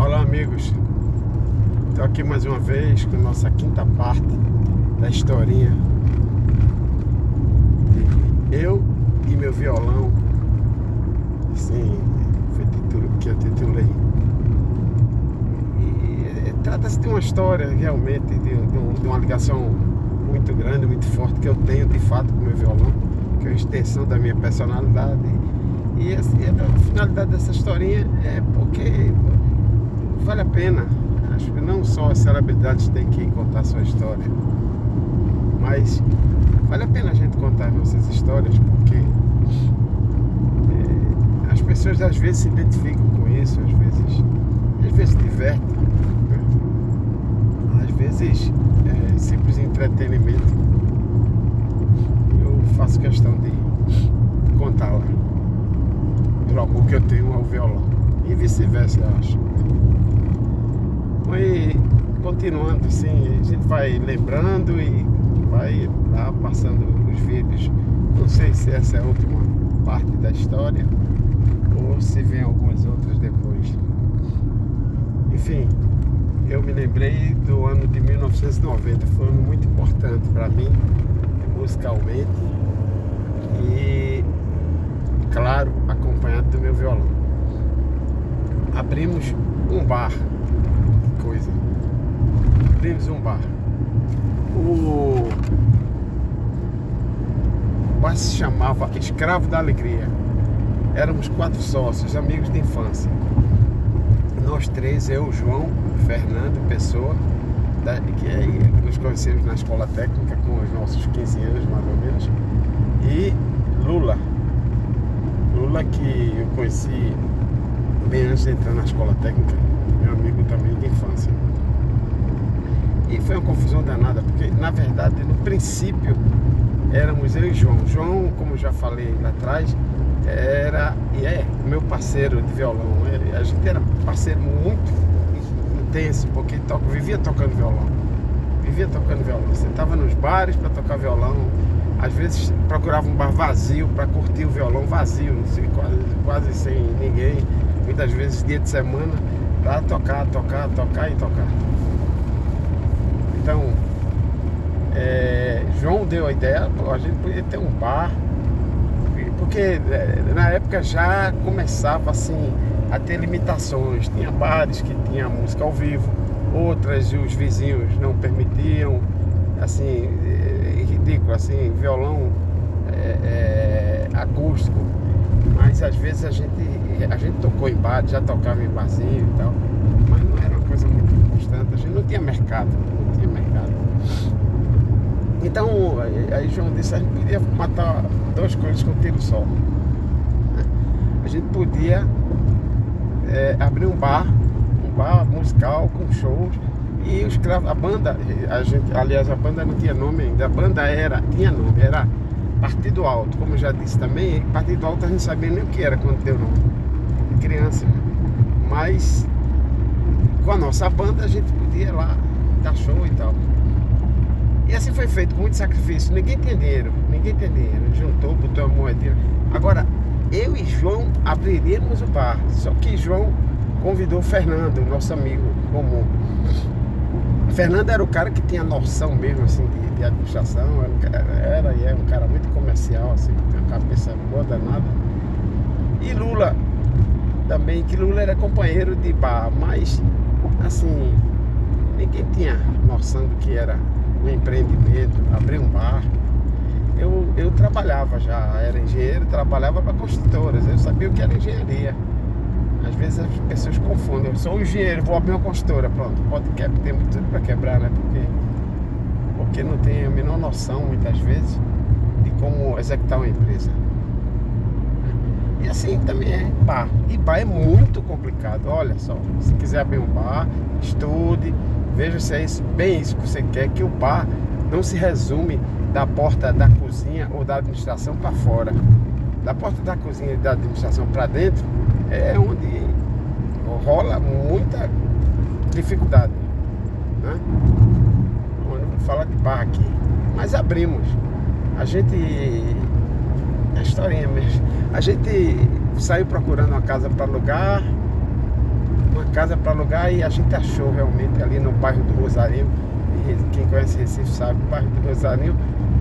Olá, amigos. Estou aqui mais uma vez com nossa quinta parte da historinha de eu e meu violão. Sim, foi o título que eu titulei. E trata-se de uma história realmente, de uma ligação muito grande, muito forte que eu tenho de fato com o meu violão, que é uma extensão da minha personalidade. E a finalidade dessa historinha é porque vale a pena. Acho que não só as celebridades têm que contar a sua história, mas vale a pena a gente contar nossas histórias, porque as pessoas às vezes se identificam com isso, às vezes divertem, né? Às vezes é simples entretenimento. Eu faço questão de contá-la, do amor que eu tenho ao violão, e vice-versa, eu acho. E continuando assim, a gente vai lembrando e vai lá passando os vídeos. Não sei se essa é a última parte da história ou se vem algumas outras depois. Enfim, eu me lembrei do ano de 1990, foi um ano muito importante para mim, musicalmente, e claro, acompanhado do meu violão. Abrimos um bar. Abrimos um bar. O bar se chamava Escravo da Alegria. Éramos 4 sócios, amigos de infância. Nós 3, eu, João, Fernando, Pessoa, que aí nos conhecemos na escola técnica com os nossos 15 anos mais ou menos, e Lula, que eu conheci bem antes de entrar na escola técnica, meu amigo também de infância. E foi uma confusão danada, porque na verdade no princípio éramos eu e João. João, como já falei lá atrás, era e é meu parceiro de violão. A gente era parceiro muito intenso, porque vivia tocando violão. Você estava nos bares para tocar violão. Às vezes procurava um bar vazio para curtir o violão vazio, não sei, quase sem ninguém. Muitas vezes dia de semana, para tocar. Então, João deu a ideia, a gente podia ter um bar, porque na época já começava assim a ter limitações. Tinha bares que tinha música ao vivo, outras os vizinhos não permitiam, assim, ridículo, assim, violão acústico. Mas às vezes a gente tocou em bar, já tocava em barzinho e tal, mas não era uma coisa muito constante, a gente não tinha mercado. Então, aí João disse, a gente podia matar 2 coisas com um tiro só. A gente podia abrir um bar musical com shows, e a banda, aliás, a banda não tinha nome ainda, a banda tinha nome, era Partido Alto. Como eu já disse também, Partido Alto a gente não sabia nem o que era quando deu nome, criança. Mas com a nossa banda a gente podia ir lá dar show e tal. E assim foi feito, com muito sacrifício. Ninguém tinha dinheiro. Juntou, botou a moedinha. Agora, eu e João abriríamos o bar. Só que João convidou o Fernando, nosso amigo comum. Fernando era o cara que tinha noção mesmo assim de administração. Era e é um cara muito comercial, assim, com uma cabeça boa danada. E Lula também, que Lula era companheiro de bar, mas assim, ninguém tinha noção do que era um empreendimento, abrir um bar. Eu trabalhava já, era engenheiro, trabalhava para construtoras, eu sabia o que era engenharia. Às vezes as pessoas confundem, eu sou um engenheiro, vou abrir uma construtora, pronto, tem tudo para quebrar, né? Porque não tem a menor noção, muitas vezes, de como executar uma empresa. E assim também é bar. E bar é muito complicado. Olha só, se quiser abrir um bar, estude, veja se é bem isso que você quer, que o bar não se resume da porta da cozinha ou da administração para fora. Da porta da cozinha e da administração para dentro é onde rola muita dificuldade, né? Eu não vou falar de bar aqui, mas abrimos. É historinha mesmo. A gente saiu procurando uma casa para alugar, uma casa para alugar e a gente achou realmente ali no bairro do Rosarinho. E quem conhece Recife sabe, o bairro do Rosarinho,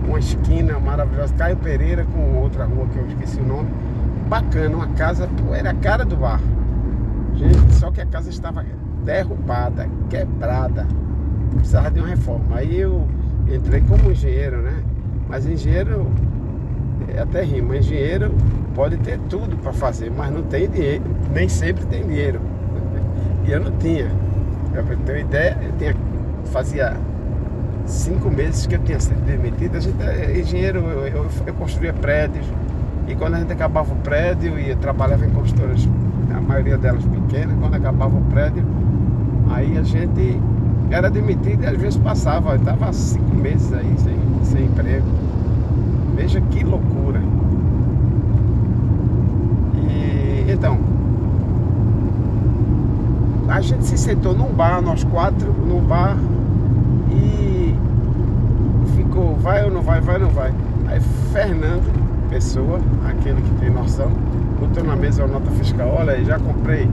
uma esquina maravilhosa, Caio Pereira com outra rua que eu esqueci o nome. Bacana, uma casa, era a cara do bar. Gente, só que a casa estava derrubada, quebrada, precisava de uma reforma. Aí eu entrei como engenheiro, né? Mas engenheiro, até rima, engenheiro pode ter tudo para fazer, mas não tem dinheiro, nem sempre tem dinheiro. E eu não tinha. Pra ter uma ideia, fazia 5 meses que eu tinha sido demitido. A gente é engenheiro, eu construía prédios, e quando a gente acabava o prédio, e eu trabalhava em construtoras, a maioria delas pequenas, quando acabava o prédio, aí a gente era demitido e às vezes passava, eu estava 5 meses aí sem emprego. Veja que loucura. E então, a gente se sentou num bar, nós 4, num bar, e ficou, vai ou não vai, vai ou não vai. Aí Fernando Pessoa, aquele que tem noção, botou na mesa a nota fiscal: olha aí, já comprei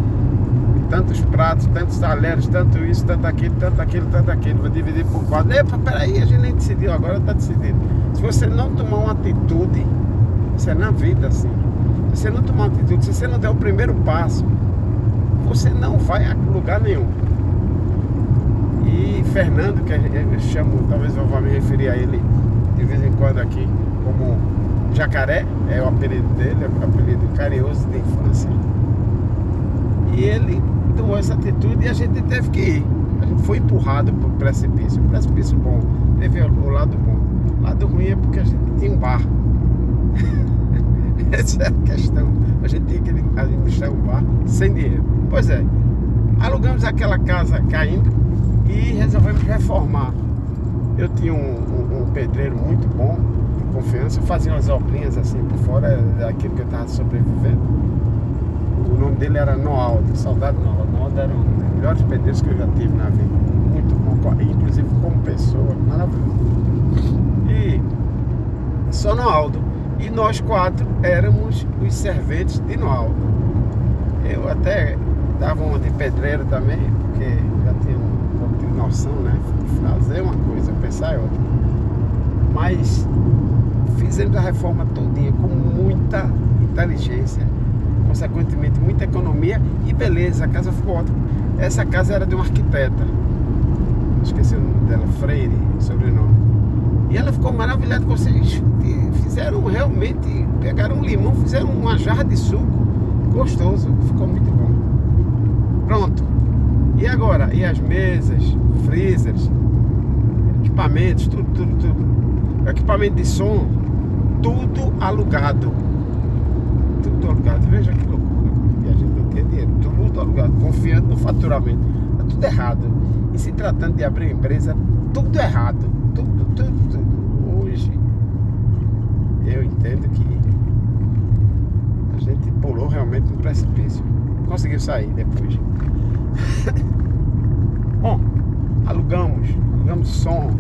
tantos pratos, tantos talheres, tanto isso, tanto aquilo, tanto aquilo, tanto aquilo, vou dividir por 4. Epa, peraí, a gente nem decidiu, agora está decidido. Se você não tomar uma atitude, isso é na vida assim, se você não tomar uma atitude, se você não der o primeiro passo, você não vai a lugar nenhum. E Fernando, que eu chamo, talvez eu vá me referir a ele de vez em quando aqui como Jacaré, é o apelido dele, é o apelido carinhoso de infância. E ele tomou essa atitude e a gente teve que ir. A gente foi empurrado para o precipício. Um precipício bom, teve o lado bom. O lado ruim é porque a gente tinha um bar. Essa é a questão. A gente tinha que administrar um bar sem dinheiro. Pois é, alugamos aquela casa caindo e resolvemos reformar. Eu tinha um pedreiro muito bom, de confiança, eu fazia umas obrinhas assim por fora daquilo que eu estava sobrevivendo. O nome dele era Noaldo, saudade Noaldo. Noaldo era um dos melhores pedreiros que eu já tive na vida. Muito bom, inclusive como pessoa, maravilhoso. E só Noaldo. E nós 4 éramos os serventes de Noaldo. Eu até dava uma de pedreiro também, porque já tinha um pouco de noção, né? Fazer uma coisa, pensar em outra. Mas fizemos a reforma todinha com muita inteligência, consequentemente muita economia e beleza. A casa ficou ótima. Essa casa era de uma arquiteta, esqueci o nome dela, Freire, sobrenome. E ela ficou maravilhada com vocês. Fizeram realmente, pegaram um limão, fizeram uma jarra de suco gostoso, ficou muito bom. Pronto. E agora? E as mesas, freezers, equipamentos, tudo. Equipamento de som, tudo alugado. Tudo alugado. Veja que loucura. E a gente não tem dinheiro. Tudo alugado, confiando no faturamento. Tá tudo errado. E se tratando de abrir uma empresa, tudo errado. Tudo. Hoje, eu entendo que a gente pulou realmente no precipício. Conseguiu sair depois. Bom, alugamos som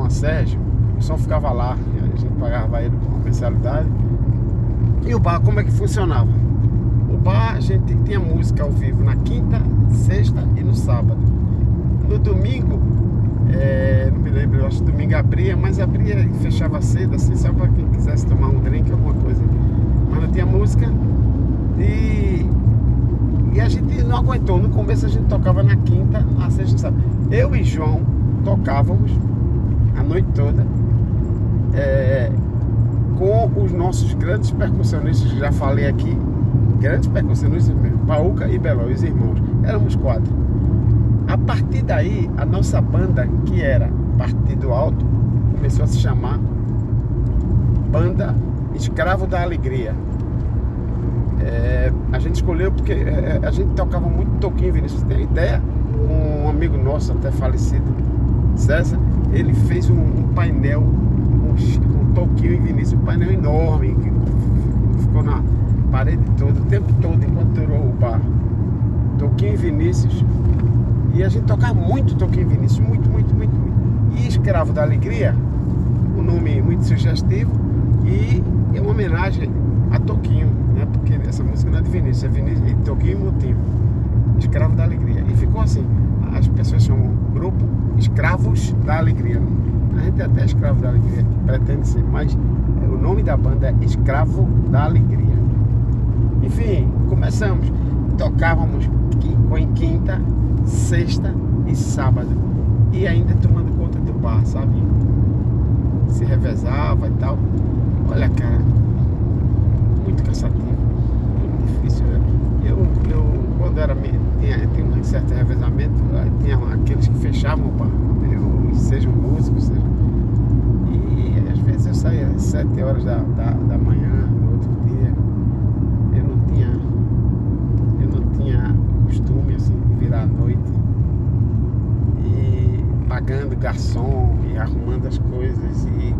a Sérgio. O som ficava lá, a gente pagava ele com uma mensalidade. E o bar, como é que funcionava? O bar, a gente tinha música ao vivo na quinta, sexta e no sábado. No domingo, não me lembro, eu acho que domingo abria, mas abria e fechava cedo, assim, só para quem quisesse tomar um drink, alguma coisa. Mas não tinha música. E a gente não aguentou. No começo a gente tocava na quinta, na sexta, no sábado. Eu e João tocávamos a noite toda com os nossos grandes percussionistas, que já falei aqui, grandes percussionistas mesmo, Paúca e Beló, os irmãos. Éramos 4. A partir daí, a nossa banda, que era Partido Alto, começou a se chamar Banda Escravo da Alegria. A gente escolheu porque a gente tocava muito Toquinho Vinícius. Você tem ideia? Um amigo nosso, até falecido, César, ele fez um painel com Toquinho e Vinícius, um painel enorme, que ficou na parede toda, o tempo todo, enquanto durou o bar. Toquinho e Vinícius. E a gente tocava muito Toquinho e Vinícius, muito. E Escravo da Alegria, um nome muito sugestivo, e é uma homenagem a Toquinho, né? Porque essa música não é de Vinícius, é Vinícius e Toquinho e Motinho. Escravo da Alegria. E assim, as pessoas chamam grupo Escravos da Alegria. A gente é até Escravo da Alegria, que pretende ser, mas o nome da banda é Escravo da Alegria. Enfim, começamos, tocávamos em quinta, sexta e sábado, e ainda tomando conta do bar, sabe? Se revezava e tal. Olha, cara, muito cansativo, muito difícil. Eu quando era tinha um certo revezamento, tinha aqueles que fechavam o bar, sejam músicos, e às vezes eu saía às 7 horas da manhã, no outro dia. Eu não tinha costume assim de virar à noite e pagando garçom e arrumando as coisas e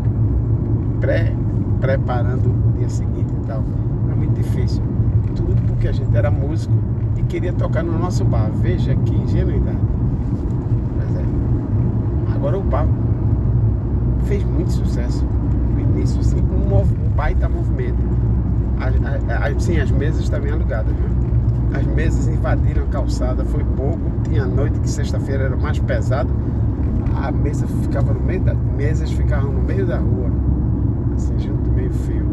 preparando o dia seguinte e tal. Era muito difícil. Tudo porque a gente era músico e queria tocar no nosso bar. Veja que ingenuidade. Mas agora o bar fez muito sucesso no início, assim, um baita movimento. Sim, as mesas também alugadas, viu? As mesas invadiram a calçada, foi pouco. Tinha noite que sexta-feira era mais pesado. A mesa ficava no meio mesas ficavam no meio da rua, assim, junto do meio fio.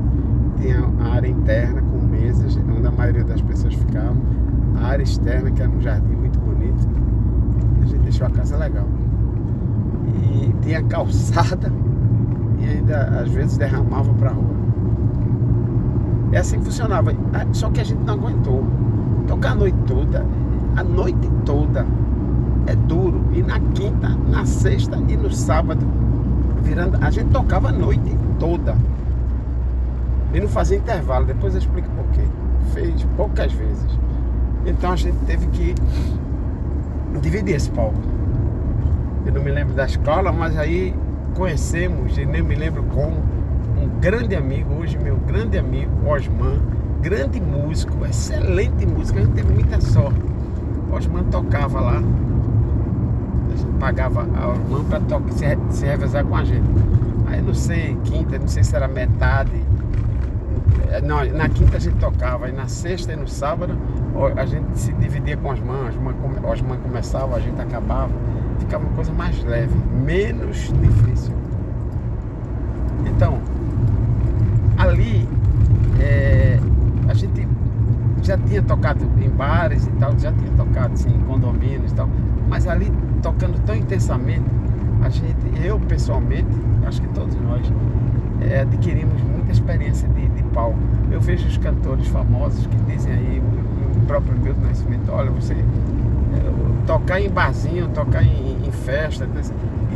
Tinha a área interna com mesas, onde a maioria das pessoas ficavam. A área externa, que era um jardim muito bonito. A gente deixou a casa legal. E tinha calçada e ainda às vezes derramava para a rua. É assim que funcionava. Só que a gente não aguentou. Tocar a noite toda é duro. E na quinta, na sexta e no sábado, a gente tocava a noite toda. E não fazia intervalo. Depois eu explico por quê. Fez poucas vezes. Então a gente teve que dividir esse palco. Eu não me lembro da escola, mas aí conhecemos, e nem me lembro como, um grande amigo, hoje meu grande amigo, Osman, grande músico, excelente músico, a gente teve muita sorte. O Osman tocava lá, a gente pagava a Osman para se revezar com a gente. Aí não sei, quinta, não sei se era metade. Não, na quinta a gente tocava, e na sexta e no sábado a gente se dividia com as mãos, Osman começava, a gente acabava, ficava uma coisa mais leve, menos difícil. Então, ali a gente já tinha tocado em bares e tal, já tinha tocado assim, em condomínios e tal, mas ali tocando tão intensamente, eu pessoalmente, acho que todos nós adquirimos muita experiência de palco. Eu vejo os cantores famosos que dizem aí, o próprio Milton Nascimento, olha, você tocar em barzinho, tocar em festa,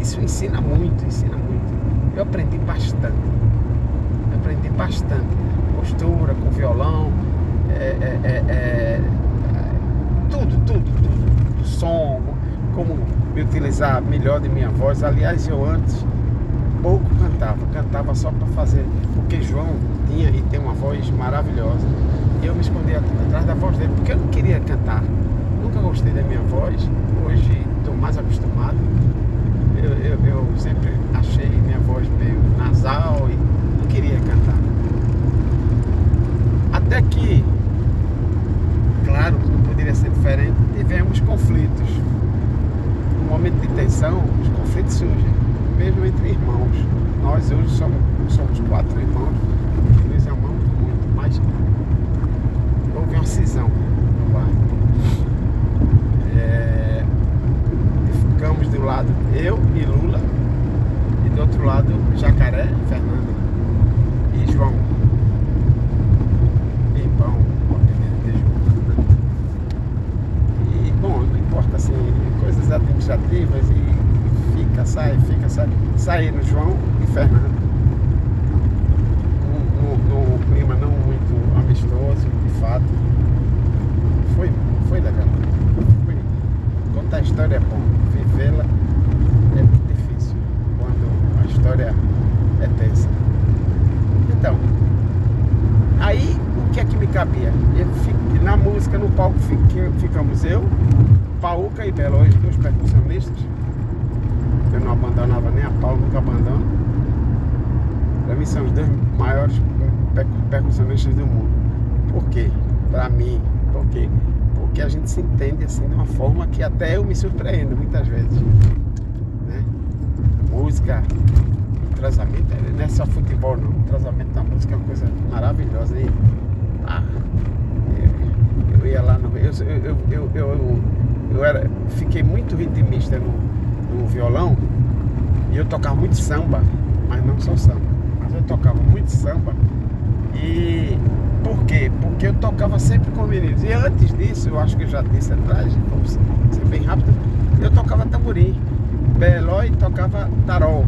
isso ensina muito. Eu aprendi bastante. Postura, com violão, tudo. Som, como me utilizar melhor de minha voz. Aliás, eu antes pouco cantava só para fazer, porque João tinha e tem uma voz maravilhosa. E eu me escondia atrás da voz dele, porque eu não queria cantar. Nunca gostei da minha voz. Hoje estou mais acostumado. Eu sempre achei minha voz meio nasal e não queria cantar. Até que, claro que não poderia ser diferente, tivemos conflitos. No momento de tensão, os conflitos surgem, mesmo entre irmãos. Nós hoje somos 4 irmãos, nós amamos muito, mas houve uma cisão no bairro. Ficamos de um lado eu e Lula, e do outro lado Jacaré, Fernando e João. Pimpão, de João. E bom, não importa assim, coisas administrativas e fica, sai. Saíram João e Fernando. Num clima não muito amistoso, de fato. Foi legal. Contar a história é bom, vivê-la é muito difícil quando a história é tensa. Então, aí o que é que me cabia? Na música, no palco, ficamos eu, Pauca e Belo, os 2 percussionistas. Eu não abandonava nem a pau, nunca abandono. Para mim são os 2 maiores percussionistas do mundo. Por quê? Para mim, por quê? Porque porque a gente se entende assim de uma forma que até eu me surpreendo muitas vezes, né? Música, entrosamento, não é só futebol não, entrosamento da música é uma coisa maravilhosa. E, eu ia lá no... fiquei muito ritmista no violão, e eu tocava muito samba, mas não só samba, mas eu tocava muito samba. E por quê? Porque eu tocava sempre com meninos. E antes disso, eu acho que eu já disse atrás, vamos ser bem rápido, eu tocava tamborim, Beloy tocava tarol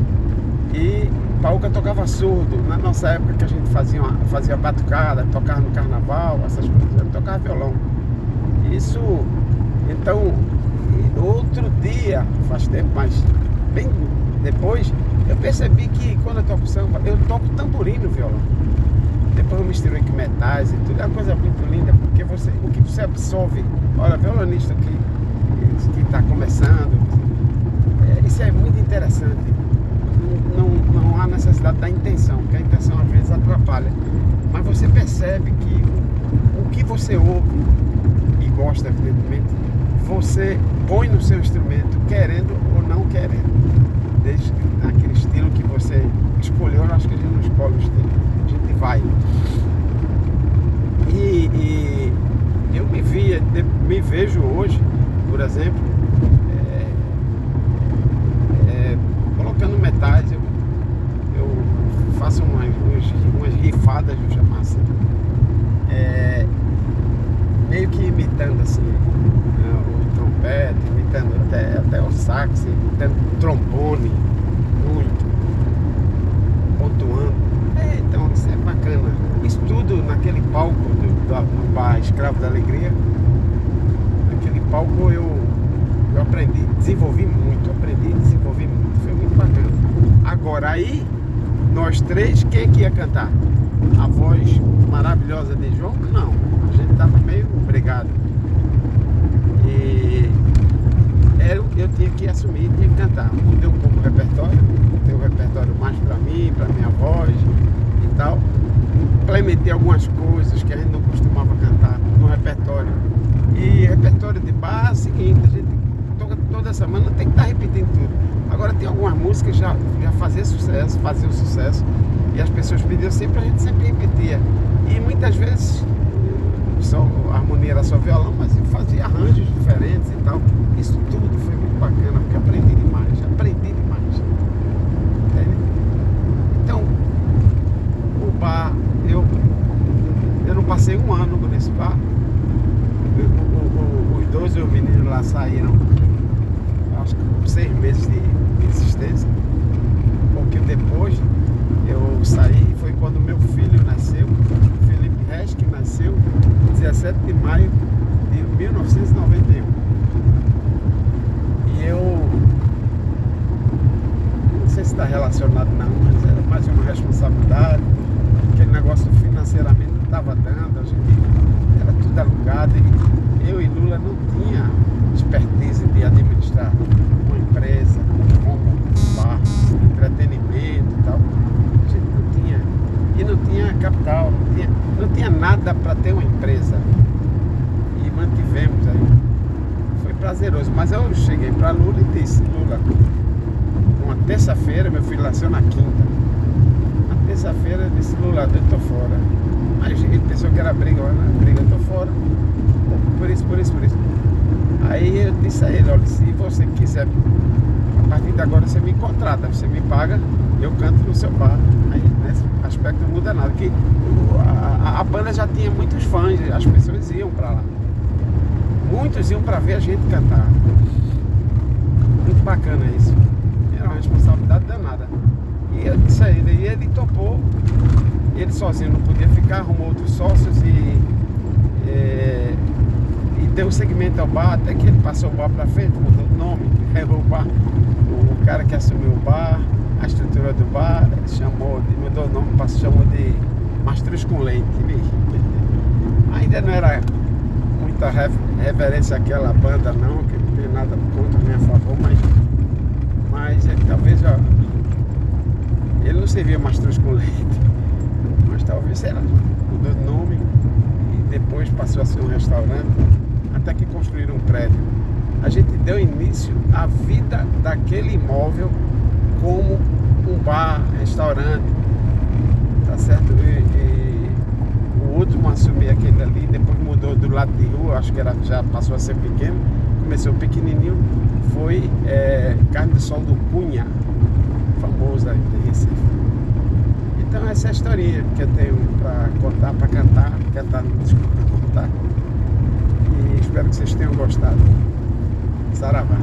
e Paúca tocava surdo. Na nossa época que a gente fazia batucada, tocava no carnaval, essas coisas, eu tocava violão. Isso, então, outro dia, faz tempo, mas bem depois, eu percebi que quando eu toco samba, eu toco tamborim no violão. Depois eu misturei com metais e tudo, é uma coisa muito linda, porque o que você absorve, olha, violonista que está começando, isso é muito interessante. Não há necessidade da intenção, porque a intenção às vezes atrapalha, mas você percebe que o que você ouve e gosta, evidentemente, você põe no seu instrumento, querendo ou não querendo, desde aquele estilo que você escolheu. Eu acho que a gente não escolhe o estilo, a gente vai. E eu me vejo hoje, por exemplo, colocando metais. Eu faço umas rifadas, vou chamar assim, meio que imitando assim, o trompete, imitando até o sax, imitando o trombone, muito, pontuando. Então isso é bacana. Isso tudo naquele palco do bar Escravo da Alegria. Naquele palco eu aprendi, desenvolvi muito, foi muito bacana. Agora aí, nós três, quem que ia cantar? A voz maravilhosa de João? Não, a gente tava meio brigado. E eu tinha que assumir, tinha que cantar. Mudei um pouco o repertório, botei o repertório mais pra mim, pra minha voz e tal. Implementei algumas coisas que a gente não costumava cantar no repertório. E repertório de bar é o seguinte, a gente toda semana tem que estar repetindo tudo. Agora tem algumas músicas já faziam sucesso e as pessoas pediam sempre, a gente sempre repetia. E muitas vezes a harmonia era só violão, mas eu fazia arranjos diferentes e tal. Isso tudo foi muito bacana, porque aprendi demais. Entende? Então, o bar, eu não passei um ano nesse bar. Os dois meninos lá saíram, acho que com 6 meses de existência. Um pouquinho depois eu saí, foi quando meu filho nasceu, Felipe Resch, que nasceu 17 de maio de 1991. E eu não sei se está relacionado não, mas era mais uma responsabilidade. Aquele negócio financeiramente não estava dando, a gente era tudo alugado e eu e Lula não tinha expertise de administrar uma empresa, como um bar, entretenimento e tal. A gente não tinha, e não tinha capital, não tinha nada para ter uma empresa. E mantivemos aí. Foi prazeroso, mas eu cheguei para Lula e disse: Lula, uma terça-feira, meu filho nasceu na quinta. Na terça-feira eu disse: Lula, eu tô fora. Mas ele pensou que era briga, eu tô fora. Por isso. Aí eu disse a ele: olha, se você quiser, a partir de agora você me contrata, você me paga, eu canto no seu bar. Aí nesse aspecto não muda nada, que a banda já tinha muitos fãs, as pessoas iam pra lá. Muitos iam pra ver a gente cantar. Muito bacana isso. Era uma responsabilidade danada. E eu disse a ele, e ele topou. Ele sozinho não podia ficar, arrumou outros sócios e deu seguimento ao bar, até que ele passou o bar pra frente, mudou o nome, o cara que assumiu o bar, a estrutura do bar, mudou o nome, chamou de Mastruz com Leite. Ainda não era muita reverência àquela banda não, que não tem nada contra nem a favor, mas talvez ele não servia Mastruz com Leite, mas talvez, sei lá, mudou de nome e depois passou a ser um restaurante. até que construíram um prédio. A gente deu início à vida daquele imóvel como um bar, restaurante, tá certo? E o último a assumir aquele ali, depois mudou do lado de rua, acho que já passou a ser pequeno, começou pequenininho, foi Carne de Sol do Cunha, famoso aí de Recife. Então essa é a historinha que eu tenho para contar, para cantar, desculpa, contar. E espero que vocês tenham gostado. Saravá.